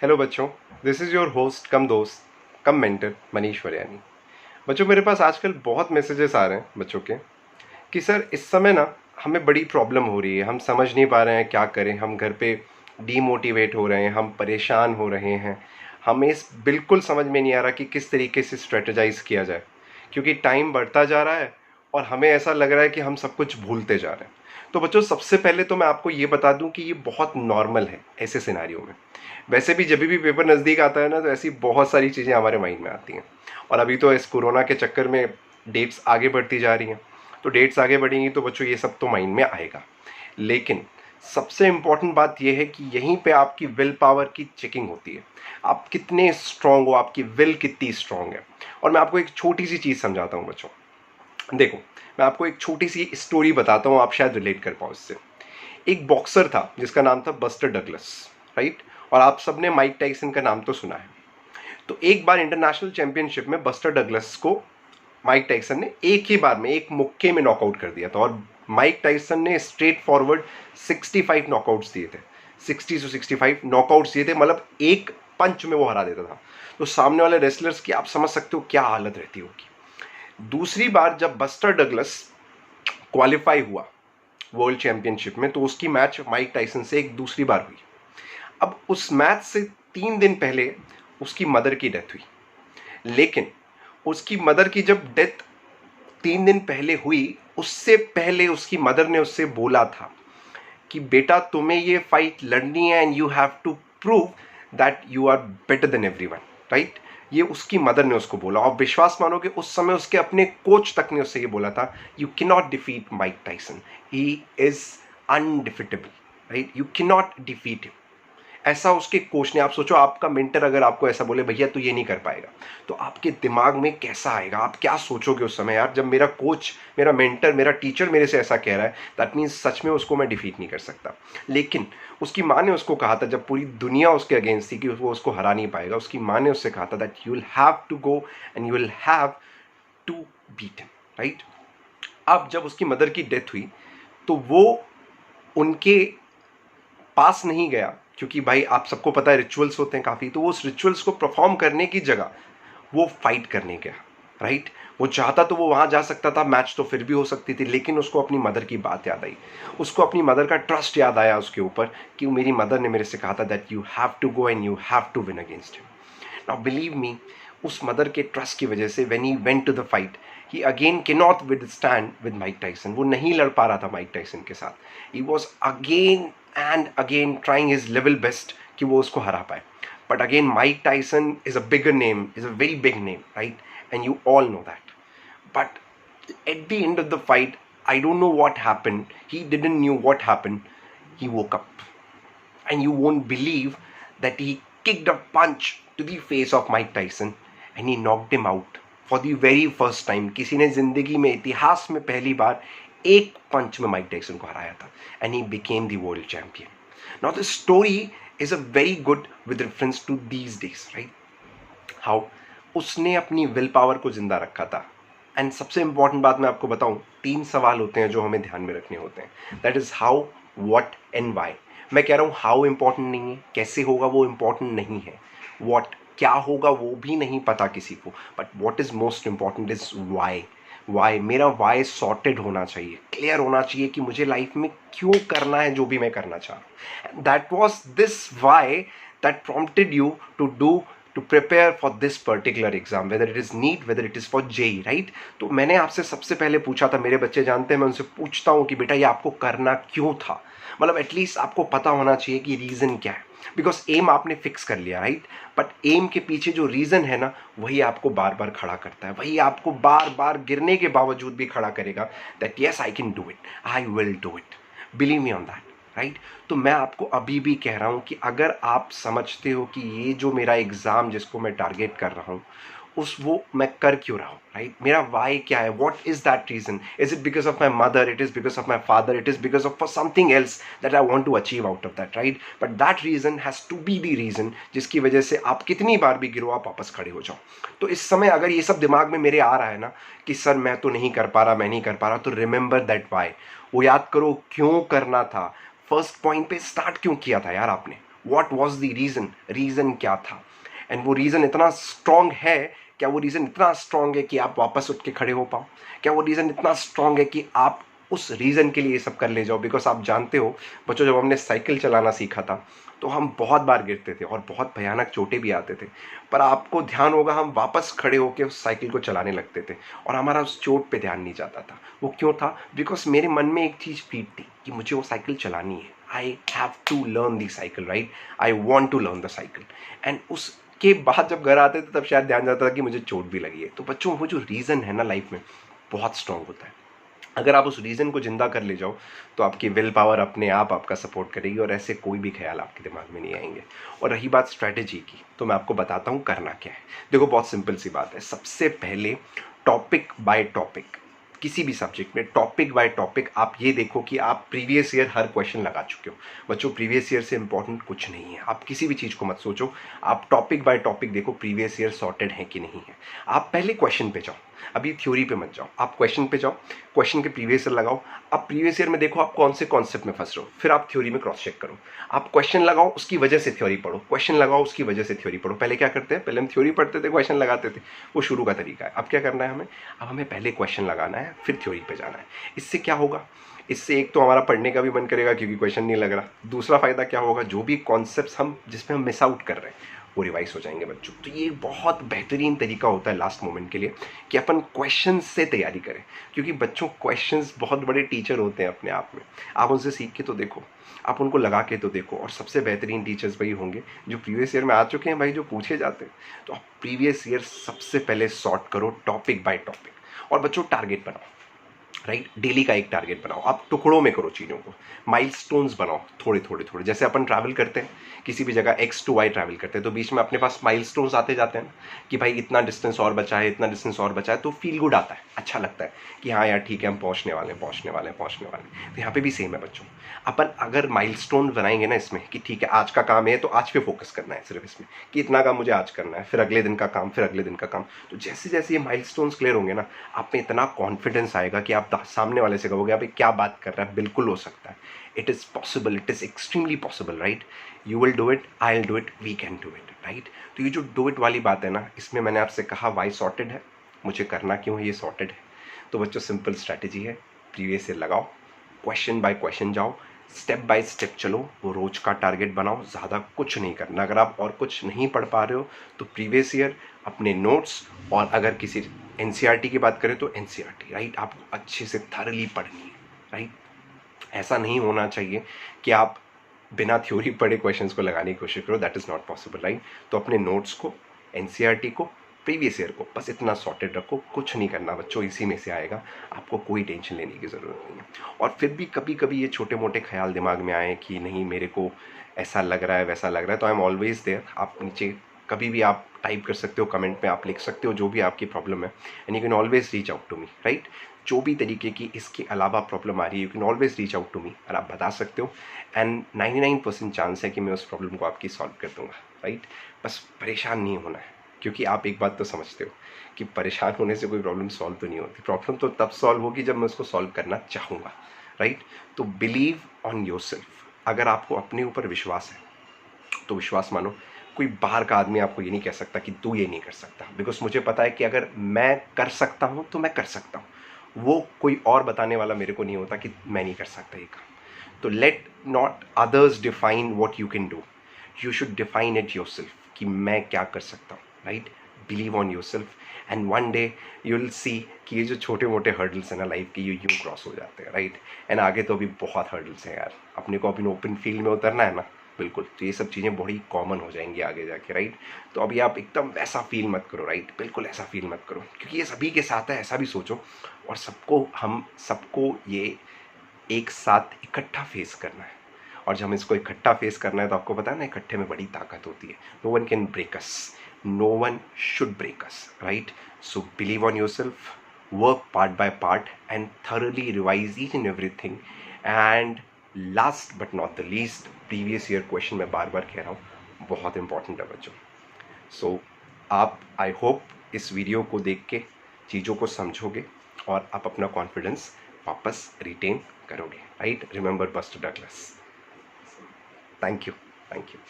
Hello बच्चों, this is your host कम दोस्त कम mentor Manish वरयानी। बच्चों, मेरे पास आजकल बहुत मैसेजेस आ रहे हैं बच्चों के कि सर इस समय ना हमें बड़ी प्रॉब्लम हो रही है, हम समझ नहीं पा रहे हैं क्या करें, हम घर पे डीमोटिवेट हो रहे हैं, हम परेशान हो रहे हैं, हमें इस बिल्कुल समझ में नहीं आ रहा कि किस तरीके से स्ट्रेटजाइज किया जाए, क्योंकि टाइम बढ़ता जा रहा है और हमें ऐसा लग रहा है कि हम सब कुछ भूलते जा रहे हैं। तो बच्चों, सबसे पहले तो मैं आपको ये बता दूं कि ये बहुत नॉर्मल है ऐसे सिनारियों में। वैसे भी जब भी पेपर नज़दीक आता है ना, तो ऐसी बहुत सारी चीज़ें हमारे माइंड में आती हैं। और अभी तो इस कोरोना के चक्कर में डेट्स आगे बढ़ती जा रही हैं, तो डेट्स आगे बढ़ेंगी तो बच्चों ये सब तो माइंड में आएगा। लेकिन सबसे इम्पॉर्टेंट बात यह है कि यहीं पे आपकी विल पावर की चेकिंग होती है। आप कितने स्ट्रांग हो, आपकी विल कितनी स्ट्रांग है। और मैं आपको एक छोटी सी चीज़ समझाता हूँ बच्चों। देखो, मैं आपको एक छोटी सी स्टोरी बताता हूँ, आप शायद रिलेट कर पाओ इससे। एक बॉक्सर था जिसका नाम था बस्टर डगलस, राइट। और आप सबने माइक टाइसन का नाम तो सुना है। तो एक बार इंटरनेशनल चैंपियनशिप में बस्टर डगलस को माइक टाइसन ने एक ही बार में, एक मुक्के में नॉकआउट कर दिया था। और माइक टाइसन ने स्ट्रेट फॉरवर्ड 65 नॉकआउट्स दिए थे, 60 से 65 नॉकआउट्स दिए थे, मतलब एक पंच में वो हरा देता था। तो सामने वाले रेसलर्स की आप समझ सकते हो क्या हालत रहती होगी। दूसरी बार जब बस्टर डगलस क्वालिफाई हुआ वर्ल्ड चैंपियनशिप में, तो उसकी मैच माइक टाइसन से एक दूसरी बार हुई। अब उस मैच से 3 दिन पहले उसकी मदर की डेथ हुई। लेकिन उसकी मदर की जब डेथ 3 दिन पहले हुई, उससे पहले उसकी मदर ने उससे बोला था कि बेटा, तुम्हें ये फाइट लड़नी है and you have to prove that you are better than everyone, right. ये उसकी मदर ने उसको बोला। और विश्वास मानोगे, उस समय उसके अपने कोच तक ने उससे ये बोला था, you can not defeat Mike Tyson, he is undefeatable, right, you can not defeat him. ऐसा उसके कोच ने। आप सोचो, आपका मेंटर अगर आपको ऐसा बोले, भैया तू ये नहीं कर पाएगा, तो आपके दिमाग में कैसा आएगा, आप क्या सोचोगे उस समय, यार जब मेरा कोच, मेरा मेंटर, मेरा टीचर मेरे से ऐसा कह रहा है, दैट मीन्स सच में उसको मैं डिफीट नहीं कर सकता। लेकिन उसकी माँ ने उसको कहा था, जब पूरी दुनिया उसके अगेंस्ट थी कि वो उसको हरा नहीं पाएगा, उसकी माँ ने उससे कहा था that you will have to go and you will have to beat him, right. अब जब उसकी मदर की डेथ हुई, तो वो उनके पास नहीं गया, क्योंकि भाई आप सबको पता है रिचुअल्स होते हैं काफ़ी। तो वो उस रिचुअल्स को परफॉर्म करने की जगह वो फाइट करने गया, राइट। वो चाहता तो वो वहाँ जा सकता था, मैच तो फिर भी हो सकती थी, लेकिन उसको अपनी मदर की बात याद आई। उसको अपनी मदर का ट्रस्ट याद आया उसके ऊपर कि मेरी मदर ने मेरे से कहा था that you have to go and you have to win against him. Now believe me, उस मदर के ट्रस्ट की वजह से when he went to the fight, he again can not withstand with Mike Tyson. वो नहीं लड़ पा रहा था माइक टाइसन के साथ। He was again and again trying his level best कि वो उसको हरा पाए। But again Mike Tyson is a bigger name, is a very big name, right, and you all know that. But at the end of the fight, I don't know what happened. He didn't knew what happened. He woke up. And you won't believe that he kicked a punch to the face of Mike Tyson and he knocked him out for the very first time. किसी ने जिंदगी में, इतिहास में पहली बार एक पंच में Mike Tyson को हराया था, and he became the world champion. Now the story is a very good with reference to these days, right? How उसने अपनी विल पावर को जिंदा रखा था। एंड सबसे इंपॉर्टेंट बात मैं आपको बताऊं, 3 सवाल होते हैं जो हमें ध्यान में रखने होते हैं। That is how, what and why. मैं कह रहा हूं हाउ इंपॉर्टेंट नहीं है, कैसे होगा वो इंपॉर्टेंट नहीं है, व्हाट क्या होगा वो भी नहीं पता किसी को, but what is most important is why. Why, मेरा वाई सॉर्टेड होना चाहिए, क्लियर होना चाहिए कि मुझे लाइफ में क्यों करना है जो भी मैं करना चाह रहा हूँ। That was this why that prompted you to do, to prepare for this particular exam, whether it is NEET, whether it is for JEE, right? तो मैंने आपसे सबसे पहले पूछा था, मेरे बच्चे जानते हैं, मैं उनसे पूछता हूँ कि बेटा ये आपको करना क्यों था। मतलब एटलीस्ट आपको पता होना चाहिए कि रीज़न क्या है। बिकॉज एम आपने फिक्स कर लिया, राइट, बट एम के पीछे जो रीज़न है ना, वही आपको बार बार खड़ा करता है, वही आपको बार बार गिरने के बावजूद भी खड़ा करेगा that yes I can do it, I will do it, believe me on that, right. तो मैं आपको अभी भी कह रहा हूं कि अगर आप समझते हो कि ये जो मेरा एग्ज़ाम जिसको मैं टारगेट कर रहा हूं, उस वो मैं कर क्यों रहा हूँ, राइट, मेरा वाई क्या है, what is that reason, is it because of my mother, it is because of my father, it is because of something else that I want to achieve out of that, right. But that reason has to be the reason जिसकी वजह से आप कितनी बार भी गिरो आप वापस खड़े हो जाओ। तो इस समय अगर ये सब दिमाग में मेरे आ रहा है ना कि सर मैं तो नहीं कर पा रहा, मैं नहीं कर पा रहा, तो रिमेंबर दैट वाई, वो याद करो क्यों करना था, फर्स्ट पॉइंट पे स्टार्ट क्यों किया था यार आपने, what was the reason, reason क्या था, एंड वो रीज़न इतना स्ट्रांग है, क्या वो रीज़न इतना स्ट्रांग है कि आप वापस उठ के खड़े हो पाओ, क्या वो रीज़न इतना स्ट्रांग है कि आप उस रीज़न के लिए ये सब कर ले जाओ। बिकॉज आप जानते हो बच्चों, जब हमने साइकिल चलाना सीखा था तो हम बहुत बार गिरते थे और बहुत भयानक चोटें भी आते थे, पर आपको ध्यान होगा हम वापस खड़े होकर उस साइकिल को चलाने लगते थे और हमारा उस चोट पे ध्यान नहीं जाता था। वो क्यों था? बिकॉज मेरे मन में एक चीज़ फीड थी कि मुझे वो साइकिल चलानी है, I have to learn the cycle, right, I want to learn the cycle. And उसके बाद जब घर आते थे तब शायद ध्यान जाता था कि मुझे चोट भी लगी है। तो बच्चों, वो जो रीज़न है ना लाइफ में बहुत स्ट्रांग होता है। अगर आप उस रीज़न को जिंदा कर ले जाओ तो आपकी विल पावर अपने आप आपका सपोर्ट करेगी और ऐसे कोई भी ख्याल आपके दिमाग में नहीं आएंगे। और रही बात स्ट्रैटेजी की, तो मैं आपको बताता हूँ करना क्या है। देखो, बहुत सिंपल सी बात है। सबसे पहले टॉपिक बाय टॉपिक, किसी भी सब्जेक्ट में टॉपिक बाय टॉपिक आप ये देखो कि आप प्रीवियस ईयर हर क्वेश्चन लगा चुके हो। बच्चों, प्रीवियस ईयर से इंपॉर्टेंट कुछ नहीं है। आप किसी भी चीज़ को मत सोचो, आप टॉपिक बाय टॉपिक देखो प्रीवियस ईयर सॉर्टेड है कि नहीं है। आप पहले क्वेश्चन पे जाओ, अभी थ्योरी पे मत जाओ, आप क्वेश्चन पे जाओ, क्वेश्चन के प्रीवियस ईयर लगाओ। आप प्रीवियस ईयर में देखो आप कौन से कॉन्सेप्ट में फंस रहे हो, फिर आप थ्योरी में क्रॉस चेक करो। आप क्वेश्चन लगाओ, उसकी वजह से थ्योरी पढ़ो, क्वेश्चन लगाओ, उसकी वजह से थ्योरी पढ़ो। पहले क्या करते हैं, पहले हम थ्योरी पढ़ते थे, क्वेश्चन लगाते थे, वो शुरू का तरीका है। अब क्या करना है हमें, अब हमें पहले क्वेश्चन लगाना है फिर थ्योरी पे जाना है। इससे क्या होगा, इससे एक तो हमारा पढ़ने का भी मन करेगा क्योंकि क्वेश्चन नहीं लग रहा। दूसरा फायदा क्या होगा, जो भी कॉन्सेप्ट्स हम जिसमें हम मिस आउट कर रहे हैं वो रिवाइज हो जाएंगे बच्चों। तो ये बहुत बेहतरीन तरीका होता है लास्ट मोमेंट के लिए कि अपन क्वेश्चन से तैयारी करें, क्योंकि बच्चों क्वेश्चंस बहुत बड़े टीचर होते हैं अपने आप में। आप उनसे सीख के तो देखो, आप उनको लगा के तो देखो, और सबसे बेहतरीन टीचर्स वही होंगे जो प्रीवियस ईयर में आ चुके हैं भाई, जो पूछे जाते हैं। तो आप प्रीवियस ईयर सबसे पहले सॉर्ट करो टॉपिक बाय टॉपिक। और बच्चों, टारगेट बनाओ, राइट, डेली का एक टारगेट बनाओ। आप टुकड़ों में करो चीज़ों को, माइलस्टोन्स बनाओ थोड़े थोड़े थोड़े। जैसे अपन ट्रैवल करते हैं किसी भी जगह X to Y ट्रैवल करते हैं, तो बीच में अपने पास माइलस्टोन्स आते जाते हैं कि भाई इतना डिस्टेंस और बचा है, इतना डिस्टेंस और बचा है, तो फील गुड आता है, अच्छा लगता है कि हाँ यार ठीक है, हम पहुँचने वाले हैं, पहुँचने वाले हैं, पहुँचने वाले हैं। तो यहाँ पे भी सेम है बच्चों। अपन अगर माइलस्टोन बनाएंगे ना इसमें कि ठीक है आज का काम है तो आज पे फोकस करना है सिर्फ इसमें, कि इतना काम मुझे आज करना है, फिर अगले दिन का काम, फिर अगले दिन का काम। तो जैसे जैसे ये माइलस्टोन्स क्लियर होंगे ना, आप में इतना कॉन्फिडेंस आएगा कि आप सामने वाले से कहोगे अभी क्या बात कर रहा है, बिल्कुल हो सकता है, it is possible, it is extremely possible, right. You will do it, I will do it, we can do it, right. तो ये जो डू इट वाली बात है ना, इसमें मैंने आपसे कहा वाई सॉर्टेड है, मुझे करना क्यों है ये सॉर्टेड है। तो बच्चों, सिंपल स्ट्रैटेजी है, प्रीवियस ईयर लगाओ, क्वेश्चन बाय क्वेश्चन जाओ, स्टेप बाय स्टेप चलो, वो रोज का टारगेट बनाओ, ज़्यादा कुछ नहीं करना। अगर आप और कुछ नहीं पढ़ पा रहे हो तो प्रीवियस ईयर, अपने नोट्स, और अगर किसी एनसीईआरटी की बात करें तो एनसीईआरटी, राइट, आपको अच्छे से थरली पढ़नी है, राइट। ऐसा नहीं होना चाहिए कि आप बिना थ्योरी पढ़े क्वेश्चंस को लगाने की कोशिश करो, that is not possible, right. तो अपने नोट्स को, एनसीईआरटी को, प्रीवियस ईयर को बस इतना सॉर्टेड रखो, कुछ नहीं करना बच्चों, इसी में से आएगा, आपको कोई टेंशन लेने की ज़रूरत नहीं है। और फिर भी कभी कभी ये छोटे मोटे ख्याल दिमाग में आए कि नहीं मेरे को ऐसा लग रहा है, वैसा लग रहा है, तो आई एम ऑलवेज देयर। आप नीचे कभी भी आप टाइप कर सकते हो, कमेंट में आप लिख सकते हो जो भी आपकी प्रॉब्लम है, and you can always reach out to me, right. जो भी तरीके की इसके अलावा प्रॉब्लम आ रही है, you can always reach out to me, और आप बता सकते हो, एंड 99% चांस है कि मैं उस प्रॉब्लम को आपकी सॉल्व कर दूंगा, राइट। बस परेशान नहीं होना है, क्योंकि आप एक बात तो समझते हो कि परेशान होने से कोई प्रॉब्लम सॉल्व तो नहीं होती। प्रॉब्लम तो तब सॉल्व होगी जब मैं उसको सॉल्व करना चाहूँगा, राइट। तो बिलीव ऑन योरसेल्फ। अगर आपको अपने ऊपर विश्वास है तो विश्वास मानो, कोई बाहर का आदमी आपको ये नहीं कह सकता कि तू ये नहीं कर सकता, बिकॉज मुझे पता है कि अगर मैं कर सकता हूँ तो मैं कर सकता हूँ, वो कोई और बताने वाला मेरे को नहीं होता कि मैं नहीं कर सकता ये काम। तो let not others define what you can do, you should define it yourself कि मैं क्या कर सकता हूँ, right. Believe on yourself, and one day you will see कि ये जो छोटे मोटे हर्डल्स हैं ना लाइफ के, ये यूँ क्रॉस हो जाते हैं, राइट। एंड आगे तो अभी बहुत हर्डल्स हैं यार, अपने को अपने ओपन फील्ड में उतरना है ना, बिल्कुल। तो ये सब चीज़ें बड़ी कॉमन हो जाएंगी आगे जाके, राइट। तो अभी आप एकदम वैसा फील मत करो, राइट, बिल्कुल ऐसा फील मत करो, क्योंकि ये सभी के साथ है, ऐसा भी सोचो। और हम सबको ये एक साथ इकट्ठा फेस करना है, और जब हम इसको इकट्ठा फेस करना है तो आपको पता है ना, इकट्ठे में बड़ी ताकत होती है। No one can break us, no one should break us, right. So believe on yourself, work part by part, and thoroughly revise each and everything. And last but not the least, previous year question मैं बार बार कह रहा हूँ, बहुत important है बच्चों। सो आप, I hope इस वीडियो को देख के चीज़ों को समझोगे और आप अपना कॉन्फिडेंस वापस रिटेन करोगे, right. Remember buster Douglas. Thank you. Thank you.